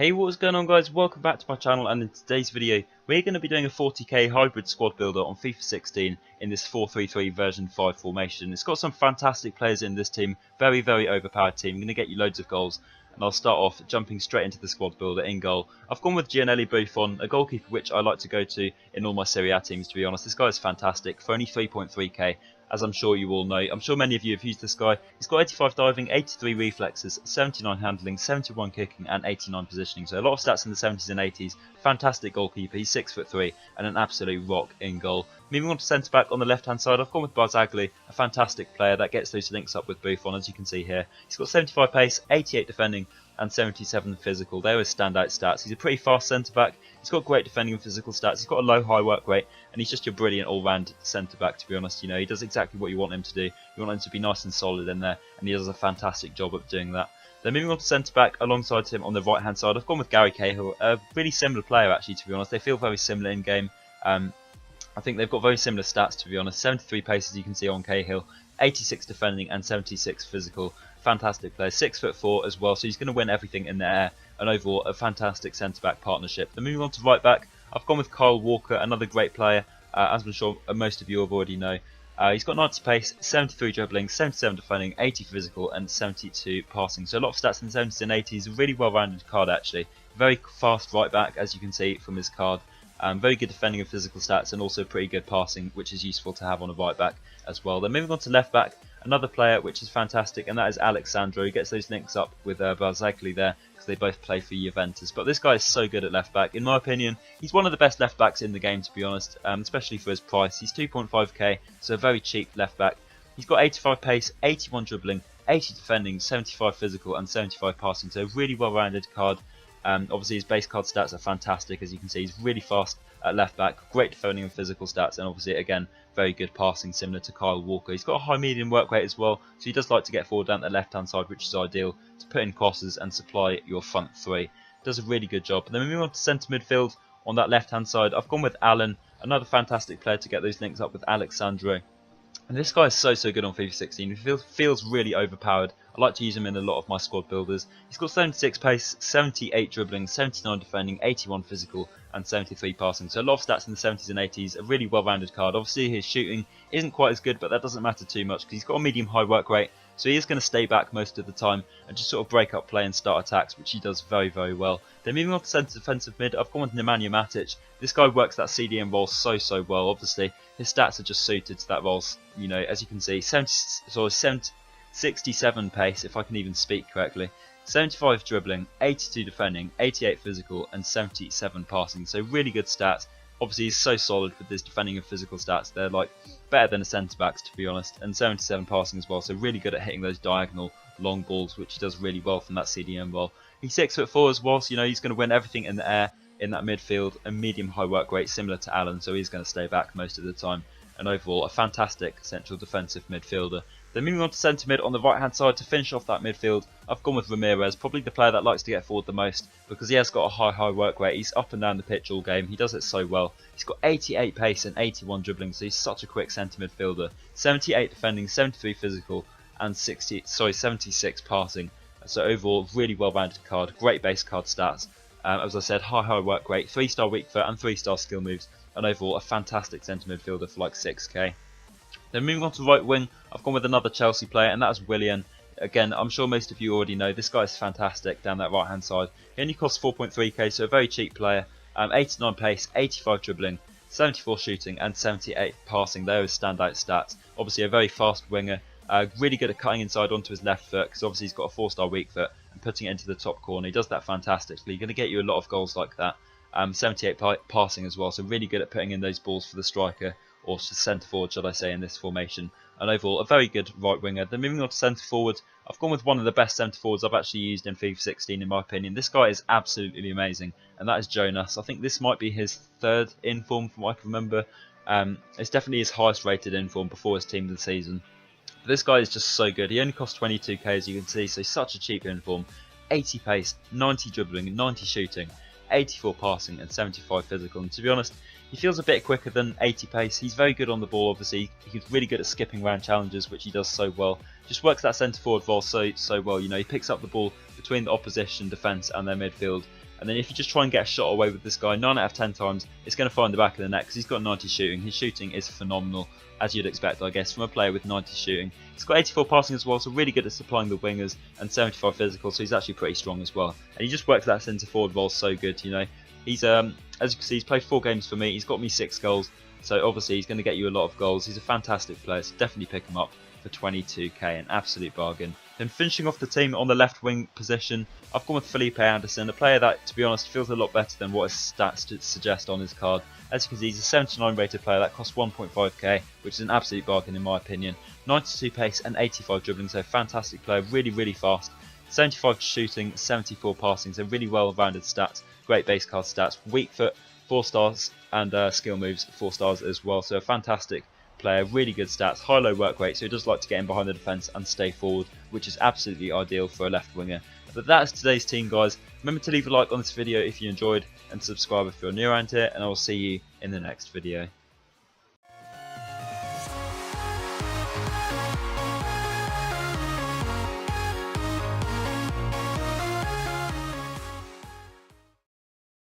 Hey, what's going on guys, welcome back to my channel, and in today's video we're going to be doing a 40k hybrid squad builder on FIFA 16 in this 4-3-3 version 5 formation. It's got some fantastic players in this team, very overpowered team, going to get you loads of goals, and I'll start off jumping straight into the squad builder. In goal, I've gone with Gianelli Buffon, a goalkeeper which I like to go to in all my Serie A teams, to be honest. This guy is fantastic for only 3.3k. As I'm sure you all know, I'm sure many of you have used this guy. He's got 85 diving, 83 reflexes, 79 handling, 71 kicking and 89 positioning. So a lot of stats in the 70s and 80s. Fantastic goalkeeper, he's 6'3" and an absolute rock in goal. Moving on to centre back on the left hand side, I've gone with Barzagli, a fantastic player that gets those links up with Buffon, as you can see here. He's got 75 pace, 88 defending and 77 physical. There are his standout stats. He's a pretty fast centre back. He's got great defending and physical stats. He's got a low high work rate, and he's just your brilliant all-round centre back, to be honest. You know, he does exactly what you want him to do. You want him to be nice and solid in there, and he does a fantastic job of doing that. Then moving on to centre back, alongside him on the right hand side, I've gone with Gary Cahill, a really similar player actually, to be honest. They feel very similar in game. I think they've got very similar stats, to be honest. 73 pace, as you can see on Cahill, 86 defending and 76 physical. Fantastic player, 6'4" as well, so he's going to win everything in the air, and overall a fantastic centre back partnership. Then moving on to right back, I've gone with Kyle Walker, another great player, as I'm sure most of you have already know. He's got 90 pace, 73 dribbling, 77 defending, 80 physical and 72 passing. So a lot of stats in the 70s and 80s, a really well rounded card actually. Very fast right back, as you can see from his card. Very good defending and physical stats, and also pretty good passing, which is useful to have on a right back as well. Then moving on to left back, another player which is fantastic, and that is Alexandro. He gets those links up with Barzagli there, because they both play for Juventus. But this guy is so good at left back. In my opinion, he's one of the best left backs in the game, to be honest, especially for his price. He's 2.5k, so a very cheap left back. He's got 85 pace, 81 dribbling, 80 defending, 75 physical and 75 passing, so a really well rounded card. Obviously his base card stats are fantastic, as you can see. He's really fast at left back, great defending and physical stats, and obviously again very good passing, similar to Kyle Walker. He's got a high medium work rate as well, so he does like to get forward down the left hand side, which is ideal to put in crosses and supply your front three. Does a really good job. And then moving on to centre midfield on that left hand side, I've gone with Alan, another fantastic player to get those links up with Alexandro. And this guy is so good on FIFA 16. He feels really overpowered. I like to use him in a lot of my squad builders. He's got 76 pace, 78 dribbling, 79 defending, 81 physical and 73 passing. So a lot of stats in the 70s and 80s. A really well-rounded card. Obviously his shooting isn't quite as good, but that doesn't matter too much because he's got a medium-high work rate. So he is going to stay back most of the time and just sort of break up play and start attacks, which he does very well. Then moving on to centre defensive mid, I've gone with Nemanja Matic. This guy works that CDM role so well. Obviously his stats are just suited to that role. You know, as you can see, 67 pace, if I can even speak correctly, 75 dribbling, 82 defending, 88 physical and 77 passing. So really good stats. Obviously he's so solid with his defending and physical stats. They're like better than a centre backs, to be honest, and 77 passing as well. So really good at hitting those diagonal long balls, which he does really well from that CDM role. He's 6'4" as well, so you know he's going to win everything in the air in that midfield, a medium high work rate similar to Alan, so he's going to stay back most of the time. And overall a fantastic central defensive midfielder. Then moving on to centre mid on the right hand side to finish off that midfield, I've gone with Ramirez, probably the player that likes to get forward the most because he has got a high work rate. He's up and down the pitch all game, he does it so well. He's got 88 pace and 81 dribbling, so he's such a quick centre midfielder. 78 defending, 73 physical and 76 passing. So overall really well rounded card, great base card stats. As I said, high work rate, 3-star weak foot and 3-star skill moves, and overall a fantastic centre midfielder for like 6k. Then moving on to right wing, I've gone with another Chelsea player, and that's Willian. Again, I'm sure most of you already know, this guy is fantastic down that right hand side. He only costs 4.3k, so a very cheap player. 89 pace, 85 dribbling, 74 shooting and 78 passing. There is standout stats. Obviously a very fast winger, really good at cutting inside onto his left foot, because obviously he's got a 4-star weak foot, and putting it into the top corner. He does that fantastically. He's going to get you a lot of goals like that. 78 passing as well, so really good at putting in those balls for the striker, or centre forward should I say, in this formation. And overall a very good right winger. Then moving on to centre forward, I've gone with one of the best centre forwards I've actually used in FIFA 16 in my opinion. This guy is absolutely amazing, and that is Jonas. I think this might be his third inform from what I can remember. It's definitely his highest rated inform before his team of the season. But this guy is just so good. He only costs 22k, as you can see, so such a cheap inform. 80 pace, 90 dribbling, 90 shooting, 84 passing and 75 physical. And to be honest, he feels a bit quicker than 80 pace. He's very good on the ball, obviously. He's really good at skipping around challenges, which he does so well. Just works that centre forward role so well. You know, he picks up the ball between the opposition defence and their midfield, And then if you just try and get a shot away with this guy, 9 out of 10 times, it's going to find the back of the net because he's got 90 shooting. His shooting is phenomenal, as you'd expect, I guess, from a player with 90 shooting. He's got 84 passing as well, so really good at supplying the wingers, and 75 physical, so he's actually pretty strong as well. And he just works that centre forward role so good, you know. He's, as you can see, he's played 4 games for me. He's got me 6 goals, so obviously he's going to get you a lot of goals. He's a fantastic player, so definitely pick him up for 22k, an absolute bargain. Then finishing off the team on the left wing position, I've gone with Felipe Anderson, a player that, to be honest, feels a lot better than what his stats suggest on his card. As you can see, he's a 79 rated player that costs 1.5k, which is an absolute bargain in my opinion. 92 pace and 85 dribbling, so fantastic player, really fast. 75 shooting, 74 passing, so really well-rounded stats, great base card stats. Weak foot, 4 stars, and skill moves, 4 stars as well, so a fantastic player, really good stats, high-low work rate, so he does like to get in behind the defence and stay forward, which is absolutely ideal for a left winger. But that's today's team, guys. Remember to leave a like on this video if you enjoyed, and subscribe if you're new around here, and I will see you in the next video.